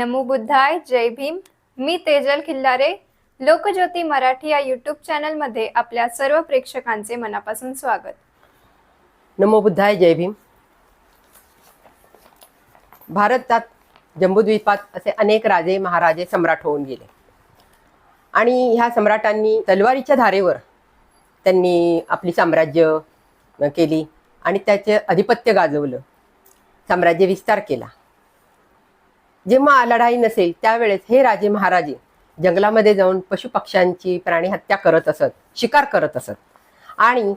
नमो बुद्धाय, जय भीम. मी तेजल खिल्लारे. लोकज्योती मराठी या यूट्यूब चॅनलमध्ये आपल्या सर्व प्रेक्षकांचे मनापासून स्वागत. नमो बुद्धाय, जय भीम. भारतात जम्बूद्वीपात असे अनेक राजे महाराजे सम्राट होऊन गेले आणि ह्या सम्राटांनी तलवारीच्या धारेवर त्यांनी आपली साम्राज्य केली आणि त्याचे अधिपत्य गाजवलं, साम्राज्य विस्तार केला. जेव्हा लढाई नसेल त्यावेळेस हे राजे महाराजे जंगलामध्ये जाऊन पशुपक्ष्यांची प्राणी हत्या करत असत, शिकार करत असत आणि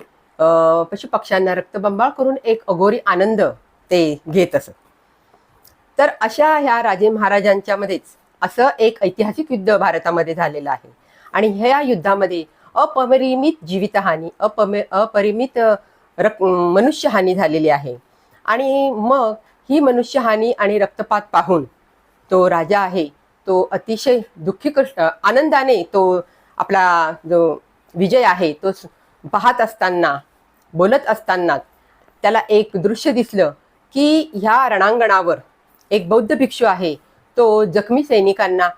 पशुपक्ष्यांना रक्तबंबाळ करून एक अघोरी आनंद ते घेत असत. तर अशा ह्या राजे महाराजांच्या मध्येच असं एक ऐतिहासिक युद्ध भारतामध्ये झालेलं आहे आणि ह्या युद्धामध्ये अपरिमित जीवितहानी, अपरिमित मनुष्यहानी झालेली आहे. आणि मग ही मनुष्यहानी आणि रक्तपात पाहून तो राजा आहे तो अतिशय दुःखी आनंदाने तो आपला जो विजय आहे तो पाहत असताना, बोलत असताना त्याला एक दृश्य दिसलं की ह्या रणांगणावर एक बौद्ध भिक्षू आहे, तो जखमी सैनिकांना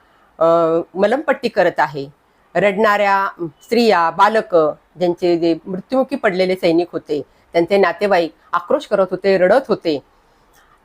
मलमपट्टी करत आहे. रडणाऱ्या स्त्रिया, बालक, ज्यांचे जे मृत्युमुखी पडलेले सैनिक होते त्यांचे नातेवाईक आक्रोश करत होते, रडत होते.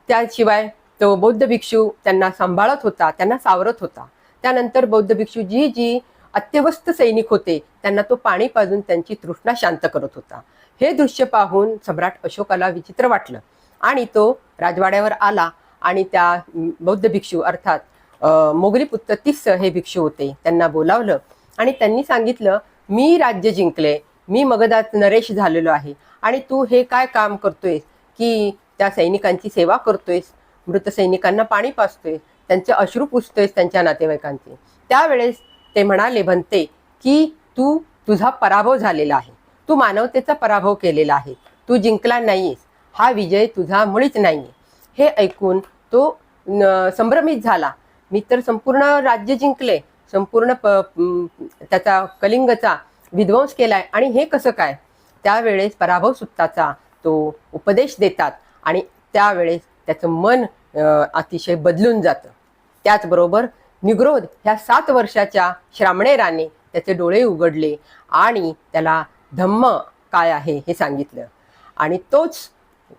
त्याशिवाय तो बौद्ध भिक्षू त्यांना सांभाळत होता, त्यांना सावरत होता. त्यानंतर बौद्ध भिक्षू जी अत्यवस्थ सैनिक होते त्यांना तो पाणी पाजून त्यांची तृष्णा शांत करत होता. हे दृश्य पाहून सम्राट अशोकाला विचित्र वाटलं आणि तो राजवाड्यावर आला आणि त्या बौद्ध भिक्षू अर्थात मोगलीपुत्र तिस्स हे भिक्षू होते त्यांना बोलावलं आणि त्यांनी सांगितलं, मी राज्य जिंकले, मी मगधात नरेश झालेलो आहे आणि तू हे काय काम करतोयस की त्या सैनिकांची सेवा करतोयस, मृत सैनिकांना पाणी पाजतोय, त्यांचे अश्रू पुसतोयस त्यांच्या नातेवाईकांचे. त्यावेळेस ते म्हणाले, बनते की तुझा पराभव झालेला आहे, तू मानवतेचा पराभव केलेला आहे, तू जिंकला नाहीयेस, हा विजय तुझा मुळीच नाहीये. हे ऐकून तो संभ्रमित झाला. मी तर संपूर्ण राज्य जिंकले, संपूर्ण त्याचा कलिंगचा विध्वंस केलाय आणि हे कसं काय. त्यावेळेस पराभव सुत्ताचा तो उपदेश देतात आणि त्यावेळेस त्याचं मन अतिशय बदलून जातं. त्याचबरोबर निग्रोध ह्या 7 वर्षाच्या श्रामणेराने त्याचे डोळे उघडले आणि त्याला धम्म काय आहे हे सांगितलं आणि तोच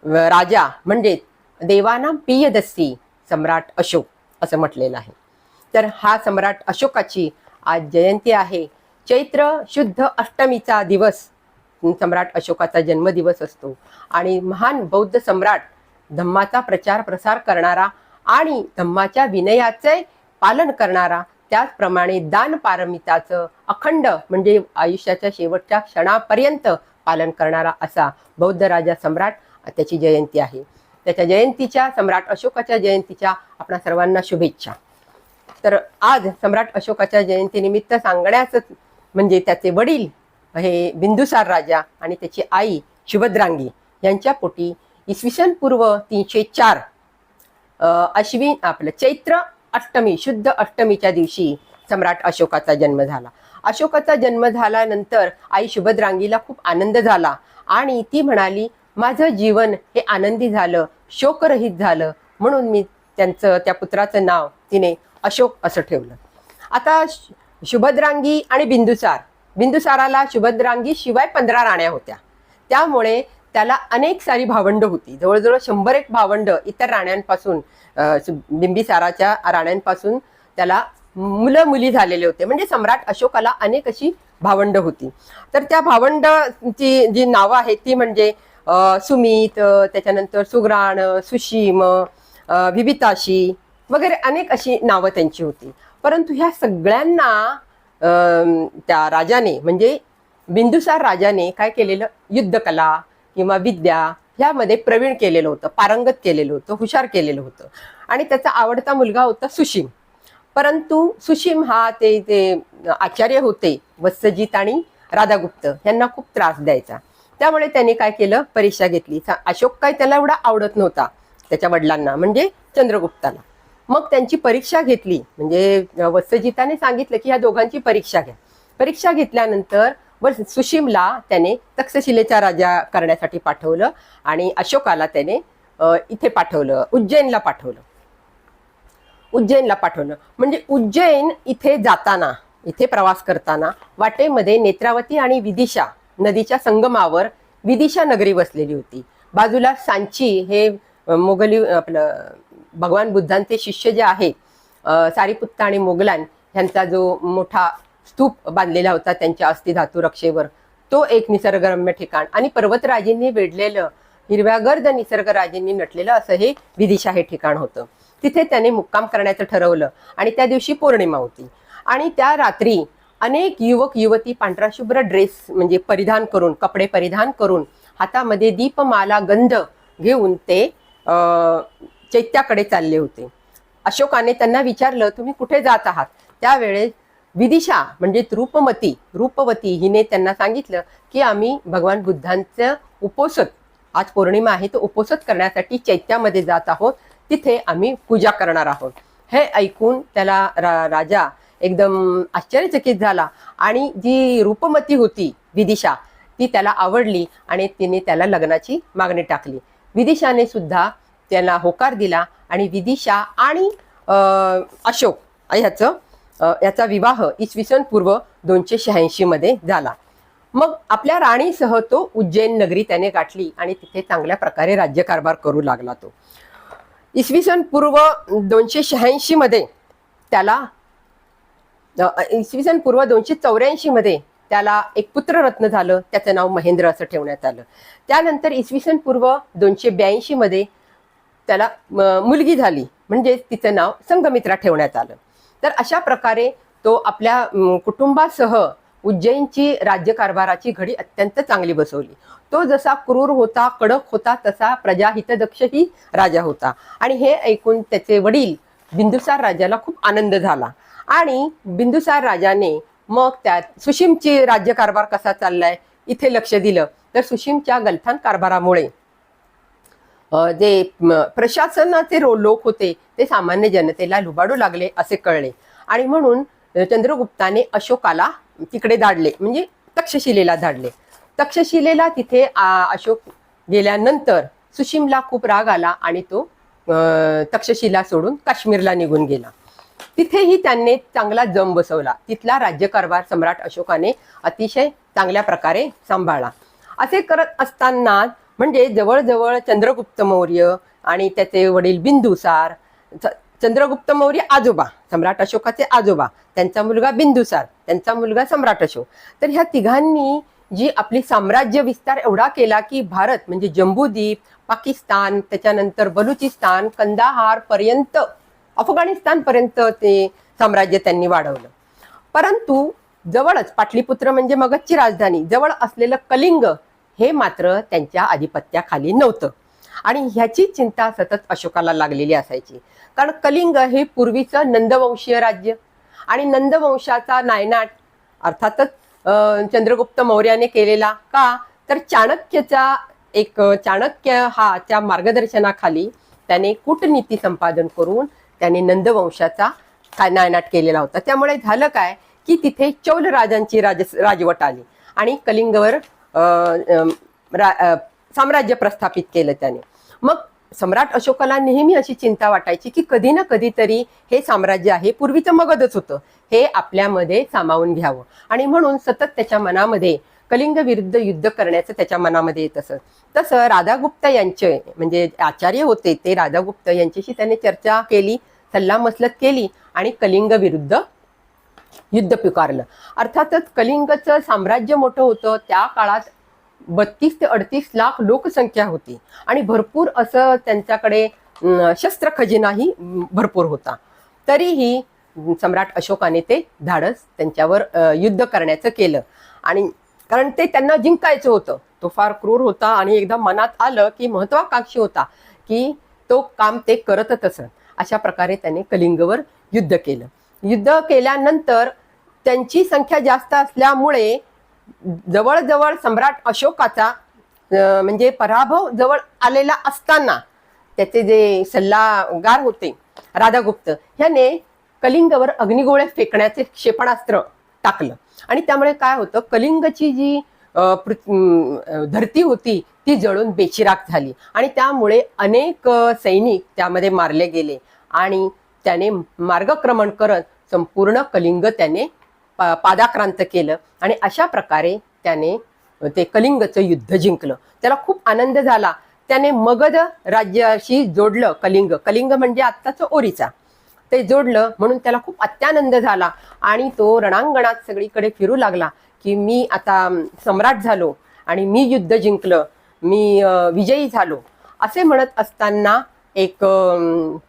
राजा म्हणजे देवानां पियदस्सी सम्राट अशोक असं म्हटलेलं आहे. तर हा सम्राट अशोकाची आज जयंती आहे. चैत्र शुद्ध अष्टमीचा दिवस सम्राट अशोकाचा जन्मदिवस असतो आणि महान बौद्ध सम्राट, धम्माचा प्रचार प्रसार करणारा आणि धम्माच्या विनयाचे पालन करणारा, त्याचप्रमाणे दान पारमिताचं अखंड म्हणजे आयुष्याच्या शेवटच्या क्षणापर्यंत पालन करणारा असा बौद्ध राजा सम्राट, त्याची जयंती आहे. त्याच्या जयंतीच्या, सम्राट अशोकाच्या जयंतीच्या आपणा सर्वांना शुभेच्छा. तर आज सम्राट अशोकाच्या जयंतीनिमित्त सांगण्याचं म्हणजे त्याचे वडील हे बिंदुसार राजा आणि त्याची आई शुभद्रांगी यांच्या पोटी इसवी सन पूर्व 304 अश्विन आपलं चैत्र अष्टमी शुद्ध अष्टमीच्या दिवशी सम्राट अशोकाचा जन्म झाला. अशोकाचा जन्म झाल्यानंतर आई शुभद्रांगीला खूप आनंद झाला आणि ती म्हणाली, माझं जीवन हे आनंदी झालं, शोकरहित झालं, म्हणून मी त्या पुत्राचं नाव तिने अशोक असं ठेवलं. आता शुभद्रांगी आणि बिंदुसाराला शुभद्रांगी शिवाय 15 राण्या होत्या. त्यामुळे त्याला अनेक सारी भावंड होती, जवळजवळ 101 भावंड इतर राण्यांपासून, बिंबिसाराच्या राण्यांपासून त्याला मुलं मुली झालेले होते. म्हणजे सम्राट अशोकाला अनेक अशी भावंड होती. तर त्या भावंडाची जी नावं आहेत ती म्हणजे सुमित, त्याच्यानंतर सुग्राण, सुशीम, विबिताशी वगैरे अनेक अशी नावं त्यांची होती. परंतु ह्या सगळ्यांना त्या राजाने म्हणजे बिंदुसार राजाने काय केलेलं, युद्धकला किंवा विद्या ह्यामध्ये प्रवीण केलेलं होतं, पारंगत केलेलं होतं, हुशार केलेलं होतं आणि त्याचा आवडता मुलगा होता सुशीम. परंतु सुशीम हा ते आचार्य होते वत्सजित आणि राधागुप्त यांना खूप त्रास द्यायचा. त्यामुळे त्याने काय केलं, परीक्षा घेतली. अशोक काय त्याला एवढा आवडत नव्हता त्याच्या वडिलांना म्हणजे चंद्रगुप्ताला. मग त्यांची परीक्षा घेतली, म्हणजे वत्सजिताने सांगितलं की ह्या दोघांची परीक्षा घ्या. परीक्षा घेतल्यानंतर सुशीमला त्याने तक्षशिलेचा राजा करण्यासाठी पाठवलं आणि अशोकाला त्याने इथे पाठवलं, उज्जैनला पाठवलं. उज्जैनला पाठवलं. म्हणजे उज्जैन इथे जाताना, इथे प्रवास करताना वाटेमध्ये नेत्रावती आणि विदिशा नदीच्या संगमावर विदिशा नगरी वसलेली होती. बाजूला सांची हे मोगली आपलं भगवान बुद्धांचे शिष्य जे आहेत सारीपुत्त आणि मोगलान ह्यांचा जो मोठा स्तूप बांधलेला होता त्यांच्या अस्थिधातू रक्षेवर, तो एक निसर्गरम्य ठिकाण आणि पर्वतराजींनी वेढलेलं हिरव्यागर्द निसर्गराजींनी नटलेलं असं हे विदिशा हे ठिकाण होतं. तिथे त्याने मुक्काम करण्याचं ठरवलं आणि त्या दिवशी पौर्णिमा होती आणि त्या रात्री अनेक युवक युवती पांढरा शुभ्र ड्रेस म्हणजे परिधान करून, कपडे परिधान करून, हातामध्ये दीपमाला गंध घेऊन ते चैत्याकडे चालले होते. अशोकाने त्यांना विचारलं, तुम्ही कुठे जात आहात? त्यावेळेस विदिशा म्हणजे रूपवती हिने त्यांना सांगितलं की आम्ही भगवान बुद्धांचं उपोषण, आज पौर्णिमा आहे तो उपोषण करण्यासाठी चैत्यामध्ये जात आहोत, तिथे आम्ही पूजा करणार आहोत. हे ऐकून त्याला राजा एकदम आश्चर्यचकित झाला आणि जी रूपमती होती विदिशा ती त्याला आवडली आणि तिने त्याला लग्नाची मागणी टाकली. विदिशाने सुद्धा त्याला होकार दिला आणि विदिशा आणि अशोक याचा विवाह इसवी सन पूर्व 286 मध्ये झाला. मग आपल्या राणीसह तो उज्जैन नगरी त्याने गाठली आणि तिथे चांगल्या प्रकारे राज्यकारभार करू लागला. तो इसवी सन पूर्व 286 मध्ये त्याला इसवी सन पूर्व 284 मध्ये त्याला एक पुत्ररत्न झालं, त्याचं नाव महेंद्र असं ठेवण्यात आलं. त्यानंतर इसवी सन पूर्व 282 मध्ये त्याला मुलगी झाली, म्हणजे तिचं नाव संघमित्रा ठेवण्यात आलं. तर अशा प्रकारे तो आपल्या कुटुंबासह उज्जैनची राज्यकारभाराची घडी अत्यंत चांगली बसवली. तो जसा क्रूर होता, कडक होता, तसा प्रजाहितदक्षही राजा होता. आणि हे ऐकून त्याचे वडील बिंदुसार राजाला खूप आनंद झाला आणि बिंदुसार राजाने मग त्यात सुशीमची राज्यकारभार कसा चाललाय इथे लक्ष दिलं. तर सुशीमच्या गलथान कारभारामुळे जे प्रशासनाचे लोक होते ते सामान्य जनतेला लुबाडू लागले असे कळले आणि म्हणून चंद्रगुप्ताने अशोकाला तिकडे धाडले, म्हणजे तक्षशिलेला धाडले. तक्षशिलेला तिथे अशोक गेल्यानंतर सुशीमला खूप राग आला आणि तो तक्षशिला सोडून काश्मीरला निघून गेला. तिथेही त्यांनी चांगला जम बसवला. तिथला राज्यकारभार सम्राट अशोकाने अतिशय चांगल्या प्रकारे सांभाळला. असे करत असताना म्हणजे जवळजवळ चंद्रगुप्त मौर्य आणि त्याचे वडील बिंदुसार, चंद्रगुप्त मौर्य आजोबा, सम्राट अशोकाचे आजोबा, त्यांचा मुलगा बिंदुसार, त्यांचा मुलगा सम्राट अशोक, तर ह्या तिघांनी जी आपली साम्राज्य विस्तार एवढा केला की भारत म्हणजे जम्बूद्वीप, पाकिस्तान, त्याच्यानंतर बलुचिस्तान, कंदाहार पर्यंत, अफगाणिस्तान पर्यंत ते साम्राज्य त्यांनी वाढवलं. परंतु जवळच पाटलीपुत्र म्हणजे मगधची राजधानी जवळ असलेलं कलिंग हे मात्र त्यांच्या आधिपत्याखाली नव्हतं आणि ह्याची चिंता सतत अशोकाला लागलेली असायची. कारण कलिंग हे पूर्वीचं नंदवंशीय राज्य आणि नंदवंशाचा नायनाट अर्थातच चंद्रगुप्त मौर्याने केलेला. का तर चाणक्य हा त्या मार्गदर्शनाखाली त्याने कूटनीती संपादन करून त्याने नंदवंशाचा नायनाट केलेला होता. त्यामुळे झालं काय की तिथे चौल राजांची राजवट आली आणि कलिंगवर साम्राज्य प्रस्थापित केलं त्याने. मग सम्राट अशोकाला नेहमी अशी चिंता वाटायची की कधी ना कधीतरी हे साम्राज्य आहे, पूर्वीचं मगधच होतं, हे आपल्यामध्ये सामावून घ्यावं आणि म्हणून सतत त्याच्या मनामध्ये कलिंग विरुद्ध युद्ध करण्याचं त्याच्या मनामध्ये येत असत. तसं राधागुप्त यांचे म्हणजे आचार्य होते ते राधागुप्त यांच्याशी त्याने चर्चा केली, सल्लामसलत केली आणि कलिंग विरुद्ध युद्ध पुकारलं. अर्थातच कलिंगचं साम्राज्य मोठं होतं. त्या काळात 32 ते 38 लाख लोकसंख्या होती आणि भरपूर असं त्यांच्याकडे शस्त्र खजिनाही भरपूर होता. तरीही सम्राट अशोकाने ते धाडस त्यांच्यावर युद्ध करण्याचं केलं आणि कारण ते त्यांना जिंकायचं होतं. तो फार क्रूर होता आणि एकदा मनात आलं की महत्वाकांक्षी होता की तो काम ते करतच असत. अशा प्रकारे त्याने कलिंगवर युद्ध केलं. युद्ध केल्यानंतर त्यांची संख्या जास्त असल्यामुळे जवळजवळ सम्राट अशोकाचा म्हणजे पराभव जवळ आलेला असताना त्याचे जे सल्लागार होते राधागुप्त ह्याने कलिंगवर अग्निगोळे फेकण्याचे क्षेपणास्त्र टाकलं आणि त्यामुळे काय होतं, कलिंगची जी धरती होती ती जळून बेचिराख झाली आणि त्यामुळे अनेक सैनिक त्यामध्ये मारले गेले आणि त्याने मार्गक्रमण करत संपूर्ण कलिंग त्याने पादाक्रांत केलं आणि अशा प्रकारे त्याने ते कलिंगचं युद्ध जिंकलं. त्याला खूप आनंद झाला. त्याने मगध राज्याशी जोडलं कलिंग. कलिंग म्हणजे आत्ताचं ओरिसा. ते जोडलं म्हणून त्याला खूप अत्यानंद झाला आणि तो रणांगणात सगळीकडे फिरू लागला की मी आता सम्राट झालो आणि मी युद्ध जिंकलं, मी विजयी झालो असे म्हणत असताना एक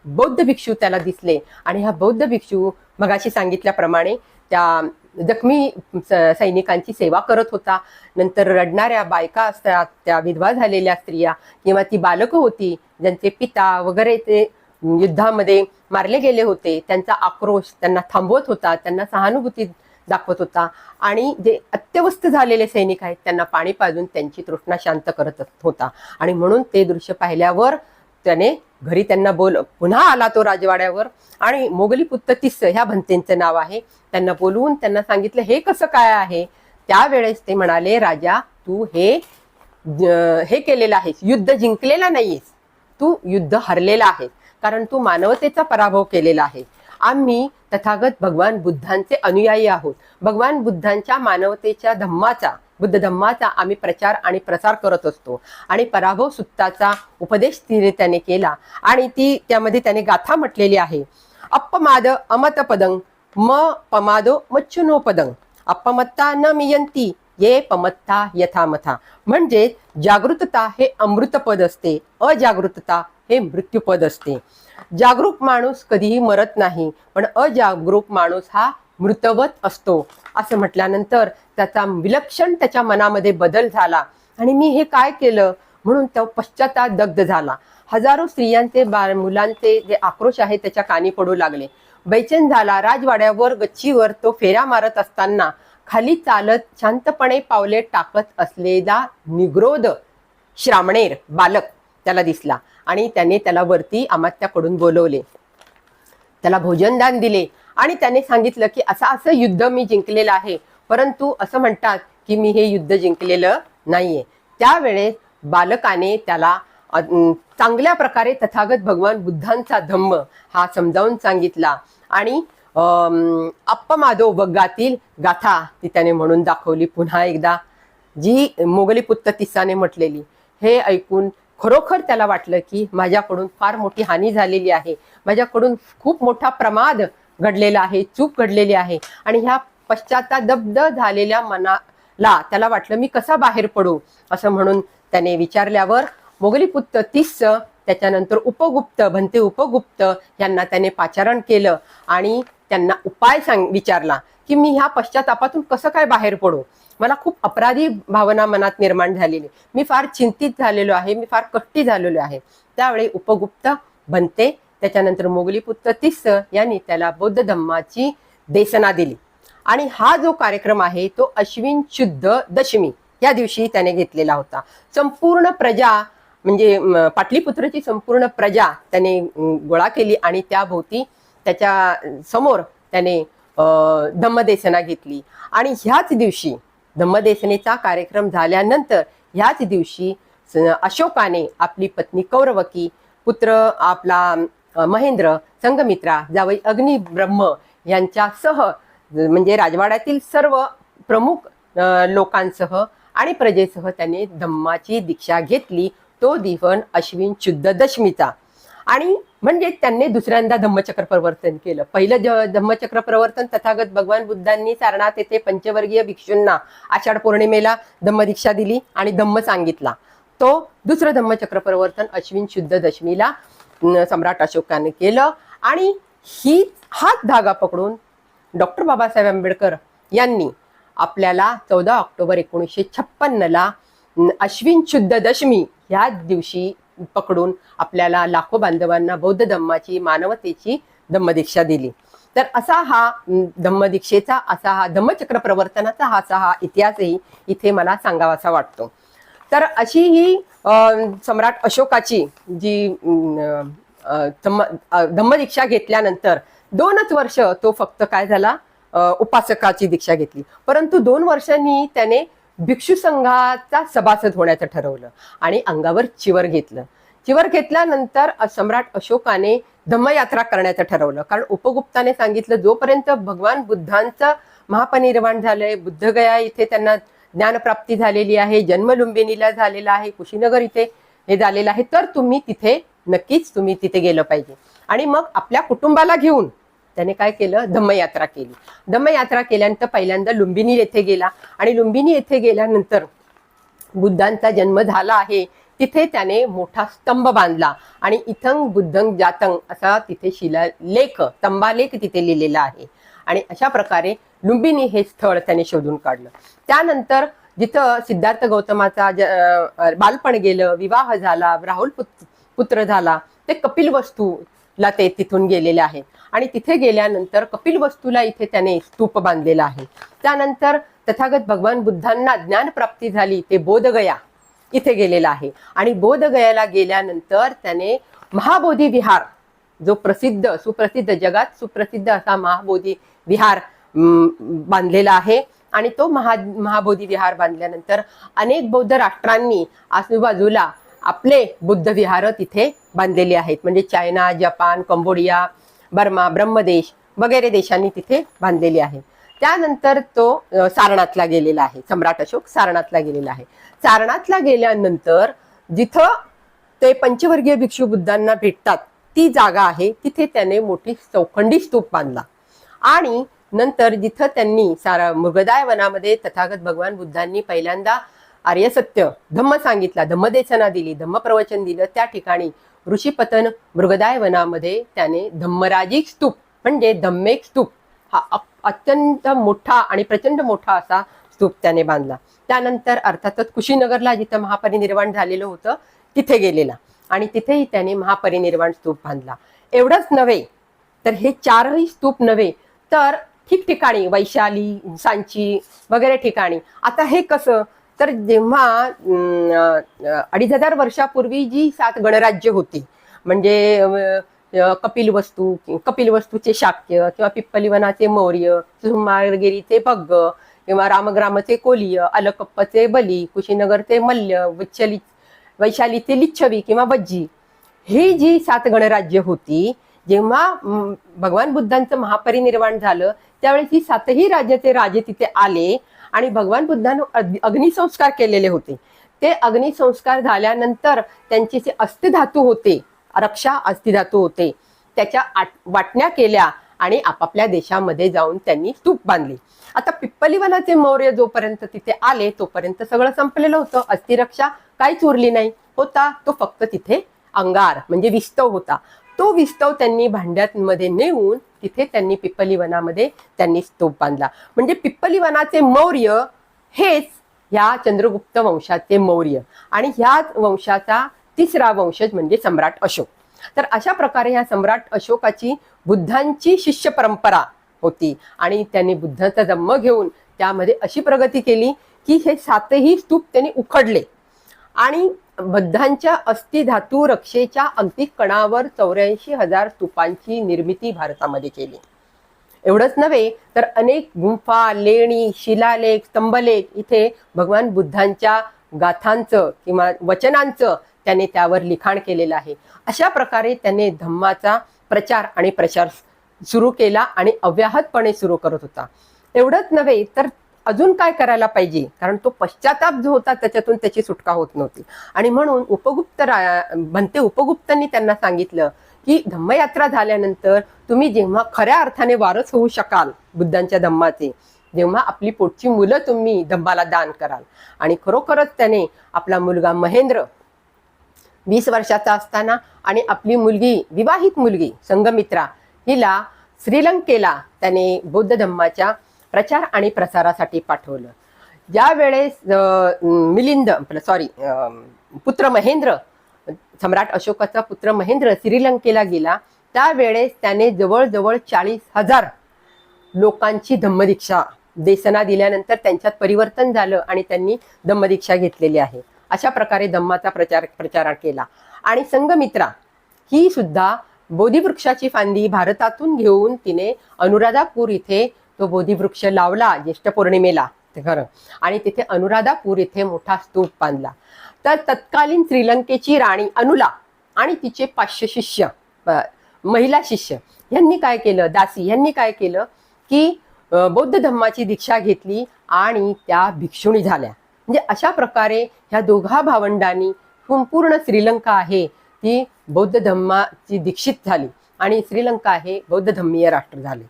बौद्ध भिक्षू त्याला दिसले आणि हा बौद्ध भिक्षू मगाशी सांगितल्याप्रमाणे त्या जखमी सैनिकांची सेवा करत होता. नंतर रडणाऱ्या बायका असतात, त्या विधवा झालेल्या स्त्रिया किंवा ती बालकं होती ज्यांचे पिता वगैरे ते युद्धामध्ये मारले गेले होते, त्यांचा आक्रोश त्यांना थांबवत होता, त्यांना सहानुभूती दाखवत होता आणि जे अत्यवस्थ झालेले सैनिक आहेत त्यांना पाणी पाजून त्यांची तृष्णा शांत करत होता. आणि म्हणून ते दृश्य पाहिल्यावर त्याने घरी त्यांना पुन्हा आला तो राजवाड्यावर आणि मोगलीपुत्त तिस्स ह्या भंतेंचं नाव आहे, त्यांना बोलवून त्यांना सांगितलं हे कसं काय आहे. त्यावेळेस ते म्हणाले, राजा तू हे केलेलं आहेस, युद्ध जिंकलेला नाहीयेस, तू युद्ध हरलेला आहेस, कारण तू मानवतेचा पराभव केलेला आहे. आम्ही तथागत भगवान बुद्धांचे अनुयायी आहोत. भगवान बुद्धांच्या मानवतेच्या बुद्ध धम्माचा आम्ही प्रचार आणि प्रसार करत असतो आणि पराभव सुत्ताचा उपदेश त्याने केला आणि त्यामध्ये त्याने गाथा म्हटलेली आहे. अपमाद अमतपदं म पमादो मच्छुनोपदं अपमत्ता न मियंती ये पमत्ता यथामथा. म्हणजे जागृतता हे अमृतपद असते, अजागृतता हे मृत्यूपद असते. जागरूक माणूस कधीही मरत नाही, पण अजागरूक माणूस हा मृतवत असतो असं म्हटल्यानंतर त्याचा विलक्षण त्याच्या मनामध्ये बदल झाला आणि मी हे काय केलं म्हणून तो पश्चाताप दग्ध झाला. हजारो स्त्रियांचे मुलांचे जे आक्रोश आहे त्याच्या कानी पडू लागले. बैचेन झाला. राजवाड्यावर गच्चीवर तो फेऱ्या मारत असताना खाली चालत शांतपणे पावले टाकत असलेला निग्रोध श्रामणेर बालक त्याला दिसला आणि त्याने त्याला वरती अमात्याकडून बोलवले, त्याला भोजनदान दिले आणि त्याने सांगितलं की असं युद्ध मी जिंकलेलं आहे, परंतु असं म्हणतात की मी हे युद्ध जिंकलेलं नाहीये. त्यावेळेस बालकाने त्याला चांगल्या प्रकारे तथागत भगवान बुद्धांचा धम्म हा समजावून सांगितला आणि अप्पमादो वग्गातील गाथा ती त्याने म्हणून दाखवली पुन्हा एकदा, जी मोगलीपुत्त तिस्साने म्हटलेली. हे ऐकून खरोखर त्याला वाटलं की माझ्याकडून फार मोठी हानी झालेली आहे, माझ्याकडून खूप मोठा प्रमाद घडलेला आहे, चूक घडलेली आहे आणि ह्या पश्चाताप झालेल्या मनाला त्याला वाटलं मी कसा बाहेर पडू असं म्हणून त्याने विचारल्यावर मोगलीपुत्त तिस्स त्याच्यानंतर भंते उपगुप्त यांना त्याने पाचारण केलं आणि त्यांना उपाय विचारला की मी ह्या पश्चातापातून कसं काय बाहेर पडू. मला खूप अपराधी भावना मनात निर्माण झालेली, मी फार चिंतित झालेलो आहे, मी फार कष्टी झालेलो आहे. त्यावेळी उपगुप्त भंते त्याच्यानंतर मोगलीपुत्त तिस्स यांनी त्याला बौद्ध धम्माची देशना दिली आणि हा जो कार्यक्रम आहे तो अश्विन शुद्ध दशमी या दिवशी त्याने घेतलेला होता. संपूर्ण प्रजा म्हणजे पाटलीपुत्रची संपूर्ण प्रजा त्याने गोळा केली आणि त्याभोवती त्याच्या समोर त्याने धम्मदेशना घेतली आणि ह्याच दिवशी धम्मदेशनेचा कार्यक्रम झाल्यानंतर ह्याच दिवशी अशोकाने आपली पत्नी कौरवकी, पुत्र आपला महेंद्र, संघमित्रा, जावई अग्निब्रह्म यांच्यासह म्हणजे राजवाड्यातील सर्व प्रमुख लोकांसह आणि प्रजेसह त्याने धम्माची दीक्षा घेतली. तो दिवस अश्विन शुद्ध दशमीचा आणि म्हणजे त्यांनी दुसऱ्यांदा धम्मचक्र प्रवर्तन केलं. पहिलं धम्मचक्र प्रवर्तन तथागत भगवान बुद्धांनी सारनाथ येथे पंचवर्गीय भिक्षूंना आषाढ पौर्णिमेला धम्मदीक्षा दिली आणि धम्म सांगितला. तो दुसरं धम्मचक्र प्रवर्तन अश्विन शुद्ध दशमीला सम्राट अशोकाने केलं आणि हाच धागा पकडून डॉक्टर बाबासाहेब आंबेडकर यांनी आपल्याला 14 ऑक्टोबर 1956 अश्विन शुद्ध दशमी ह्या दिवशी पकडून आपल्याला लाखो बांधवांना बौद्ध धम्माची मानवतेची धम्मदीक्षा दिली. तर असा हा धम्मदीक्षेचा हा धम्मचक्र प्रवर्तनाचा हा इतिहासही इथे मला सांगावासा वाटतो. तर अशी ही सम्राट अशोकाची जी धम्मदीक्षा घेतल्यानंतर 2च वर्ष तो फक्त काय झाला उपासकाची दीक्षा घेतली, परंतु 2 वर्षांनी त्याने भिक्षू संघाचा सभासद होण्याचं ठरवलं आणि अंगावर चिवर घेतलं. चिवर घेतल्यानंतर सम्राट अशोकाने धम्मयात्रा करण्याचं ठरवलं. कारण उपगुप्ताने सांगितलं जोपर्यंत भगवान बुद्धांचं महापरिनिर्वाण झालंय, बुद्धगया इथे त्यांना ज्ञानप्राप्ती झालेली आहे, जन्म लुंबिनीला झालेला आहे, कुशीनगर इथे हे झालेलं आहे, तर तुम्ही तिथे नक्कीच तुम्ही तिथे गेलं पाहिजे. आणि मग आपल्या कुटुंबाला घेऊन त्याने काय केलं, धम्मयात्रा केली. धम्मयात्रा केल्यानंतर पहिल्यांदा लुंबिनी येथे गेला आणि लुंबिनी येथे गेल्यानंतर बुद्धांचा जन्म झाला आहे तिथे त्याने मोठा स्तंभ बांधला आणि इथं बुद्धं जातं असा तिथे शिलालेख, तंबालेख तिथे लिहिलेला आहे. आणि अशा प्रकारे लुंबिनी हे स्थळ त्याने शोधून काढलं. त्यानंतर जिथं सिद्धार्थ गौतमाचा बालपण गेलं, विवाह झाला, राहुल पुत्र झाला, ते कपिलवस्तूला ते तिथून गेलेले आहेत. आणि तिथे गेल्यानंतर कपिलवस्तूला इथे त्याने स्तूप बांधलेला आहे. त्यानंतर तथागत भगवान बुद्धांना ज्ञानप्राप्ती झाली ते बोधगया इथे गेलेला आहे. आणि बोधगयाला गेल्यानंतर त्याने महाबोधी विहार, जो प्रसिद्ध सुप्रसिद्ध जगात सुप्रसिद्ध असा महाबोधी विहार बांधलेला आहे. आणि तो महाबोधी विहार बांधल्यानंतर अनेक बौद्ध राष्ट्रांनी आजूबाजूला आपले बुद्ध विहार तिथे बांधलेली आहेत. म्हणजे China, Japan, Cambodia, Burma, Brahmadesh वगैरे देशांनी तिथे बांधलेली आहे. त्यानंतर तो सारनाथला गेलेला आहे. सम्राट अशोक सारनाथला गेलेला आहे. सारनाथला गेल्यानंतर जिथं ते पंचवर्गीय भिक्षू बुद्धांना भेटतात ती जागा आहे, तिथे त्याने मोठी चौखंडी स्तूप बांधला. आणि नंतर जिथं त्यांनी मृगदाय वनामध्ये तथागत भगवान बुद्धांनी पहिल्यांदा आर्यसत्य धम्म सांगितला, धम्मदेशना दिली, धम्मप्रवचन दिलं, त्या ठिकाणी ऋषीपतन मृगदाय वनामध्ये त्याने धम्मराजिक स्तूप म्हणजे धम्मेक स्तूप हा अत्यंत मोठा आणि प्रचंड मोठा असा स्तूप त्याने बांधला. त्यानंतर अर्थातच कुशीनगरला जिथं महापरिनिर्वाण झालेलं होतं तिथे गेलेला आणि तिथेही त्याने महापरिनिर्वाण स्तूप बांधला. एवढंच नव्हे तर हे चारही स्तूप नव्हे तर ठिकठिकाणी वैशाली, सांची वगैरे ठिकाणी. आता हे कसं, तर जेव्हा 2500 वर्षापूर्वी जी 7 गणराज्य होती म्हणजे कपिलवस्तूचे शाक्य किंवा पिप्पलीवनाचे मौर्य, सुमारगिरीचे भग्ग किंवा रामग्रामचे कोलिय, अलकप्पचे बली, कुशीनगरचे मल्ल, वैशालीचे लिच्छवी किंवा वज्जी, ही जी 7 गणराज्य होती, जेव्हा भगवान बुद्धांचं महापरिनिर्वाण झालं त्यावेळेस ही 7ही राज्याचे राजे तिथे आले आणि भगवान बुद्धांनी अग्निसंस्कार केलेले होते. ते अग्निसंस्कार झाल्यानंतर त्यांचे जे अस्थिधातू होते, रक्षा अस्थिधातू होते, त्याच्या वाटण्या केल्या आणि आपापल्या देशामध्ये जाऊन त्यांनी स्तूप बांधले. आता पिप्पलीवनाचे मौर्य जोपर्यंत तिथे आले तोपर्यंत सगळं संपलेलं होतं. अस्थिरक्षा काहीच उरली नाही होता, तो फक्त तिथे अंगार म्हणजे विस्तव होता. तो विस्तव त्यांनी भांड्यांमध्ये नेऊन तिथे त्यांनी पिप्पलीवनामध्ये त्यांनी स्तूप बांधला. म्हणजे पिप्पलीवनाचे मौर्य हेच ह्या चंद्रगुप्त वंशाचे मौर्य आणि ह्याच वंशाचा 3रा वंशज म्हणजे सम्राट अशोक. तर अशा प्रकारे ह्या सम्राट अशोकाची बुद्धांची शिष्य परंपरा होती आणि त्यांनी बुद्धांचा जन्म घेऊन त्यामध्ये अशी प्रगती केली की हे 7ही स्तूप त्यांनी उखडले आणि बुद्धांच्या अस्थिधातू रक्षेच्या अंतिक कणावर 84,000 स्तूपांची निर्मिती भारतामध्ये केली. एवढंच नव्हे तर अनेक गुंफा, लेणी, शिलालेख, स्तंभलेख इथे भगवान बुद्धांच्या गाथांचं किंवा वचनांचं त्याने त्यावर लिखाण केलेलं आहे. अशा प्रकारे त्याने धम्माचा प्रचार आणि प्रसार सुरू केला आणि अव्याहतपणे सुरू करत होता. एवढंच नव्हे तर अजून काय करायला पाहिजे, कारण तो पश्चाताप जो होता त्याच्यातून त्याची सुटका होत नव्हती. आणि म्हणून भंते उपगुप्तांनी त्यांना सांगितलं की धम्मयात्रा झाल्यानंतर तुम्ही जेव्हा खऱ्या अर्थाने वारस होऊ शकाल बुद्धांच्या धम्माचे, जेव्हा आपली पोटची मुलं तुम्ही धम्माला दान कराल. आणि खरोखरच त्याने आपला मुलगा महेंद्र 20 वर्षाचा असताना आणि आपली मुलगी, विवाहित मुलगी संघमित्रा, हिला श्रीलंकेला त्याने बौद्ध धम्माच्या प्रचार आणि प्रसारासाठी पाठवलं. ज्या वेळेस पुत्र महेंद्र, सम्राट अशोकाचा पुत्र महेंद्र श्रीलंकेला गेला त्यावेळेस त्याने जवळजवळ 40,000 लोकांची धम्मदीक्षा देसना दिल्यानंतर त्यांच्यात परिवर्तन झालं आणि त्यांनी धम्मदीक्षा घेतलेली आहे. अशा प्रकारे धम्माचा प्रचार केला. आणि संघमित्रा ही सुद्धा बोधिवृक्षाची फांदी भारतातून घेऊन तिने अनुराधापूर इथे तो बोधिवृक्ष लावला ज्येष्ठ पौर्णिमेला, ते खरं. आणि तिथे अनुराधापूर इथे मोठा स्तूप बांधला. तर तत्कालीन श्रीलंकेची राणी अनुला आणि तिचे 500 शिष्य, महिला शिष्य यांनी काय केलं, दासी यांनी काय केलं की बौद्ध धम्माची दीक्षा घेतली आणि त्या भिक्षुणी झाल्या. म्हणजे अशा प्रकारे ह्या दोघा भावंडांनी संपूर्ण श्रीलंका आहे ती बौद्ध धम्माची दीक्षित झाली आणि श्रीलंका हे बौद्ध धम्मीय राष्ट्र झाले.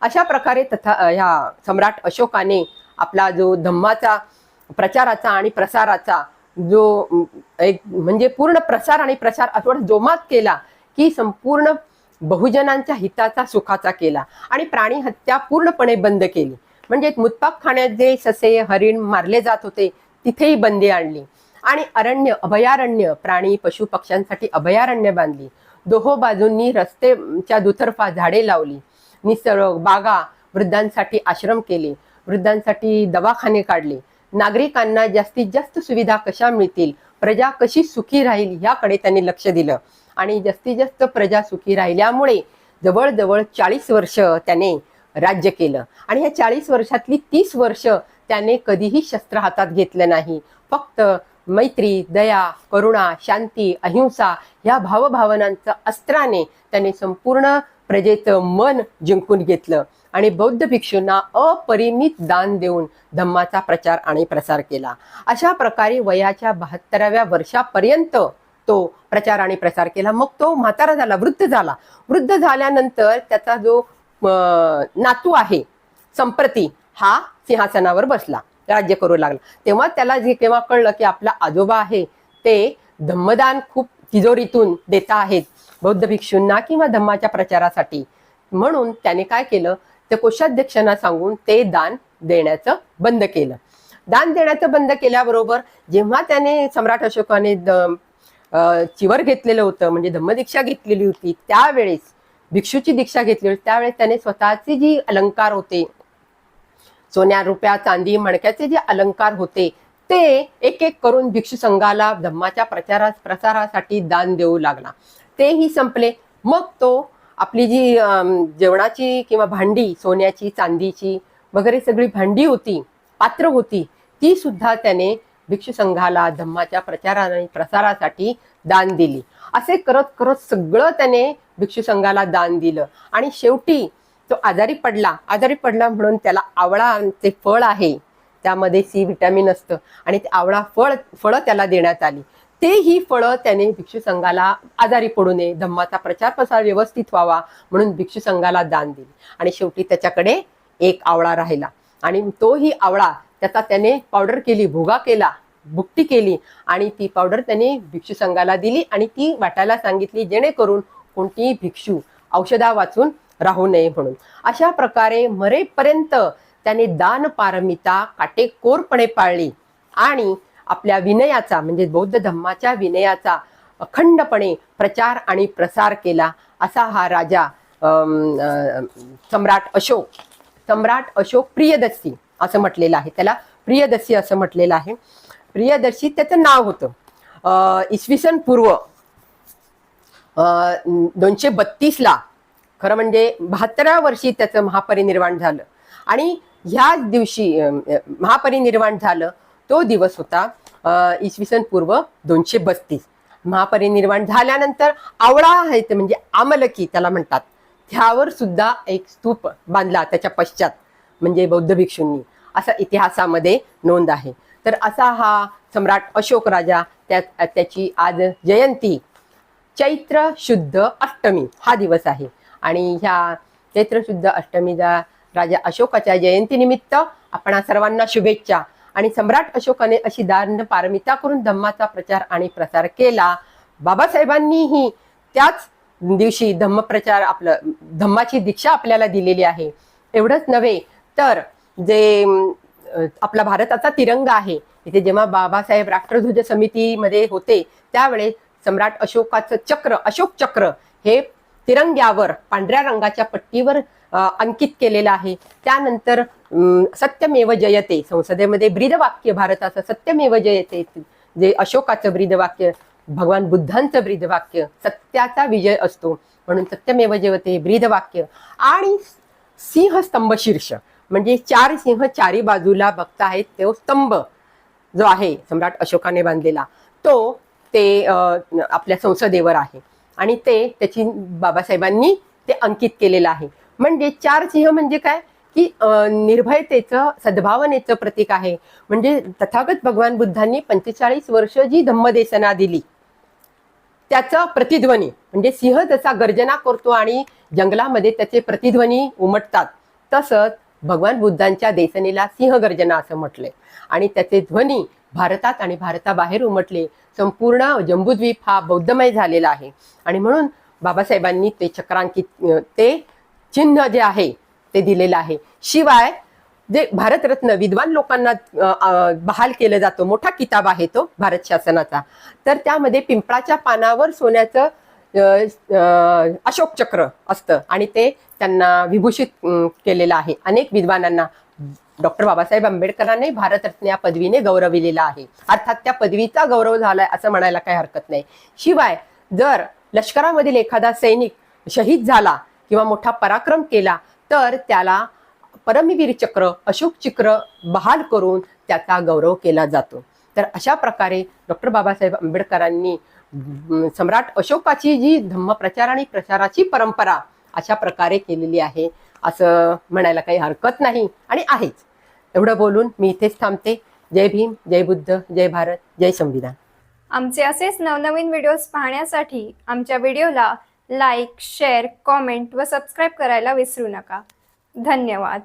अशा प्रकारे ह्या सम्राट अशोकाने आपला जो धम्माचा प्रचाराचा आणि प्रसाराचा जो एक म्हणजे पूर्ण प्रसार आणि प्रसार अथवा जोमात केला की संपूर्ण बहुजनांच्या हिताचा सुखाचा केला आणि प्राणी हत्या पूर्णपणे बंद केली. म्हणजे मुत्पाक खाण्यात जे ससे हरिण मारले जात होते तिथेही बंदी आणली आणि अरण्य अभयारण्य प्राणी पशु पक्ष्यांसाठी अभयारण्य बांधली. दोहो बाजूंनी रस्त्याच्या दुतर्फा झाडे लावली. निसर्ग बागा, वृद्धांसाठी आश्रम केले, वृद्धांसाठी दवाखाने काढले. नागरिकांना जास्तीत जास्त सुविधा कशा मिळतील, प्रजा कशी सुखी राहील याकडे त्यांनी लक्ष दिलं आणि जास्तीत जास्त प्रजा सुखी राहिल्यामुळे जवळजवळ 40 वर्ष त्याने राज्य केलं. आणि ह्या 40 वर्षातली 30 वर्ष त्याने कधीही शस्त्र हातात घेतलं नाही. फक्त मैत्री, दया, करुणा, शांती, अहिंसा या भावभावनांच्या अस्त्राने त्याने संपूर्ण प्रजेचं मन जिंकून घेतलं आणि बौद्ध भिक्षूंना अपरिमित दान देऊन धम्माचा प्रचार आणि प्रसार केला. अशा प्रकारे वयाच्या 72व्या वर्षापर्यंत तो प्रचार आणि प्रसार केला. मग तो म्हातारा झाला, वृद्ध झाला. वृद्ध झाल्यानंतर त्याचा जो नातू आहे संप्रती हा सिंहासनावर बसला, राज्य करू लागला. तेव्हा त्याला केव्हा कळलं की आपला आजोबा आहे ते धम्मदान खूप तिजोरीतून देता आहेत बौद्ध भिक्षूंना किंवा धम्माच्या प्रचारासाठी. म्हणून त्याने काय केलं, ते कोषाध्यक्षांना सांगून ते दान देण्याचं बंद केलं. दान देण्याचं बंद केल्याबरोबर जेव्हा त्याने सम्राट अशोकाने चिवर घेतलेलं होतं म्हणजे धम्मदीक्षा घेतलेली होती त्यावेळेस भिक्षूची दीक्षा घेतली होती त्यावेळेस त्याने स्वतःचे जी अलंकार होते, सोन्या रुपया चांदी मणक्याचे जे अलंकार होते ते एक एक करून भिक्षू संघाला धम्माच्या प्रसारासाठी दान देऊ लागला. तेही संपले. मग तो आपली जी जेवणाची किंवा भांडी सोन्याची चांदीची वगैरे सगळी भांडी होती, पात्र होती, ती सुद्धा त्याने भिक्षू संघाला धम्माच्या प्रचाराने प्रसारासाठी दान दिली. असे करत करत सगळं त्याने भिक्षू संघाला दान दिलं आणि शेवटी तो आजारी पडला म्हणून त्याला आवळाचे फळ आहे त्यामध्ये सी व्हिटॅमिन असतं आणि ते आवळा फळं त्याला देण्यात आली. ते ही फळं त्याने भिक्षू संघाला आजारी पडू नये, धम्माचा प्रचार प्रसार व्यवस्थित व्हावा म्हणून भिक्षू संघाला दान दिली. आणि शेवटी त्याच्याकडे एक आवळा राहिला आणि तोही आवळा त्याचा त्याने पावडर केली, भुगा केला, भुकटी केली आणि ती पावडर त्याने भिक्षू संघाला दिली आणि ती वाटायला सांगितली जेणेकरून कोणतीही भिक्षू औषधा वाचून राहू नये म्हणून. अशा प्रकारे मरेपर्यंत त्याने दान पारमिता काटेकोरपणे पाळली आणि आपल्या विनयाचा म्हणजे बौद्ध धम्माच्या विनयाचा अखंडपणे प्रचार आणि प्रसार केला. असा हा राजा सम्राट अशोक प्रियदर्शी असं म्हटलेलं आहे. त्याला प्रियदर्शी असं म्हटलेलं आहे. प्रियदर्शी त्याचं नाव होतं. इसवी सन पूर्व 232 खरं म्हणजे 72व्या वर्षी त्याचं महापरिनिर्वाण झालं आणि ह्याच दिवशी महापरिनिर्वाण झालं. तो दिवस होता इसवी सन पूर्व 232. महापरिनिर्वाण झाल्यानंतर आवळा आहे ते म्हणजे आमलकी त्याला म्हणतात, त्यावर सुद्धा एक स्तूप बांधला त्याच्या पश्चात म्हणजे बौद्ध भिक्षूंनी, असा इतिहासामध्ये नोंद आहे. तर असा हा सम्राट अशोक राजा, त्याची आज जयंती चैत्र शुद्ध अष्टमी हा दिवस आहे आणि ह्या चैत्र शुद्ध अष्टमीचा राजा अशोकाच्या जयंतीनिमित्त आपणा सर्वांना शुभेच्छा. आणि सम्राट अशोकाने अशी दान पारमिता करून धम्माचा प्रचार आणि प्रसार केला. बाबासाहेबांनीही त्याच दिवशी धम्मप्रचार धम्माची दीक्षा आपल्याला दिलेली आहे. एवढंच नव्हे तर जे आपला भारताचा तिरंगा आहे, इथे जेव्हा बाबासाहेब राष्ट्रध्वज समितीमध्ये होते त्यावेळेस सम्राट अशोकाचं चक्र, अशोक चक्र हे तिरंग्यावर पांढऱ्या रंगाच्या पट्टीवर अंकित केलेलं आहे. त्यानंतर सत्यमेव जयते संसदेमध्ये ब्रीदवाक्य भारताचं सत्यमेव जयते जे अशोकाचं ब्रीदवाक्य, भगवान बुद्धांचं ब्रीदवाक्य, सत्याचा विजय असतो म्हणून सत्यमेव जयते ब्रीदवाक्य. आणि सिंहस्तंभ शीर्ष म्हणजे 4 सिंह चारी बाजूला बघता आहेत तो स्तंभ जो आहे सम्राट अशोकाने बांधलेला तो ते आपल्या संसदेवर आहे आणि ते त्याची बाबासाहेबांनी ते अंकित केलेलं आहे. म्हणजे 4 सिंह म्हणजे काय की निर्भयतेचं, सद्भावनेचं प्रतीक आहे. म्हणजे तथागत भगवान बुद्धांनी 45 वर्ष जी धम्मदेशना दिली त्याचा प्रतिध्वनी, म्हणजे सिंह जसा गर्जना करतो आणि जंगलामध्ये त्याचे प्रतिध्वनी उमटतात, तसंच भगवान बुद्धांच्या देशनेला सिंह गर्जना असं म्हटलंय आणि त्याचे ध्वनी भारतात आणि भारताबाहेर उमटले. संपूर्ण जंबूद्वीप हा बौद्धमय झालेला आहे आणि म्हणून बाबासाहेबांनी ते चक्रांकित ते चिन्ह जे आहे ते दिलेलं आहे. शिवाय जे भारतरत्न विद्वान लोकांना बहाल केलं जातं, मोठा किताब आहे तो भारत शासनाचा, तर त्यामध्ये पिंपळाच्या पानावर सोन्याचं अशोक चक्र असतं आणि ते त्यांना विभूषित केलेलं आहे. अनेक विद्वानांना डॉक्टर बाबासाहेब आंबेडकरांनी भारतरत्न या पदवीने गौरविलेला आहे. अर्थात त्या पदवीचा गौरव झालाय असं म्हणायला काही हरकत नाही. शिवाय जर लष्करामधील एखादा सैनिक शहीद झाला किंवा मोठा पराक्रम केला तर त्याला परमवीर चक्र, अशोक चक्र बहाल करून त्याचा गौरव केला जातो. तर अशा प्रकारे डॉक्टर बाबासाहेब आंबेडकरांनी सम्राट अशोकाची जी धम्मप्रचार आणि प्रचाराची परंपरा अशा प्रकारे केलेली आहे असं म्हणायला काही हरकत नाही आणि आहेच. एवढं बोलून मी इथेच थांबते. जय भीम, जय बुद्ध, जय भारत, जय संविधान. आमचे असेच नवनवीन व्हिडिओज पाहण्यासाठी आमच्या व्हिडिओला लाईक, शेअर, कॉमेंट व सबस्क्राईब करायला विसरू नका. धन्यवाद.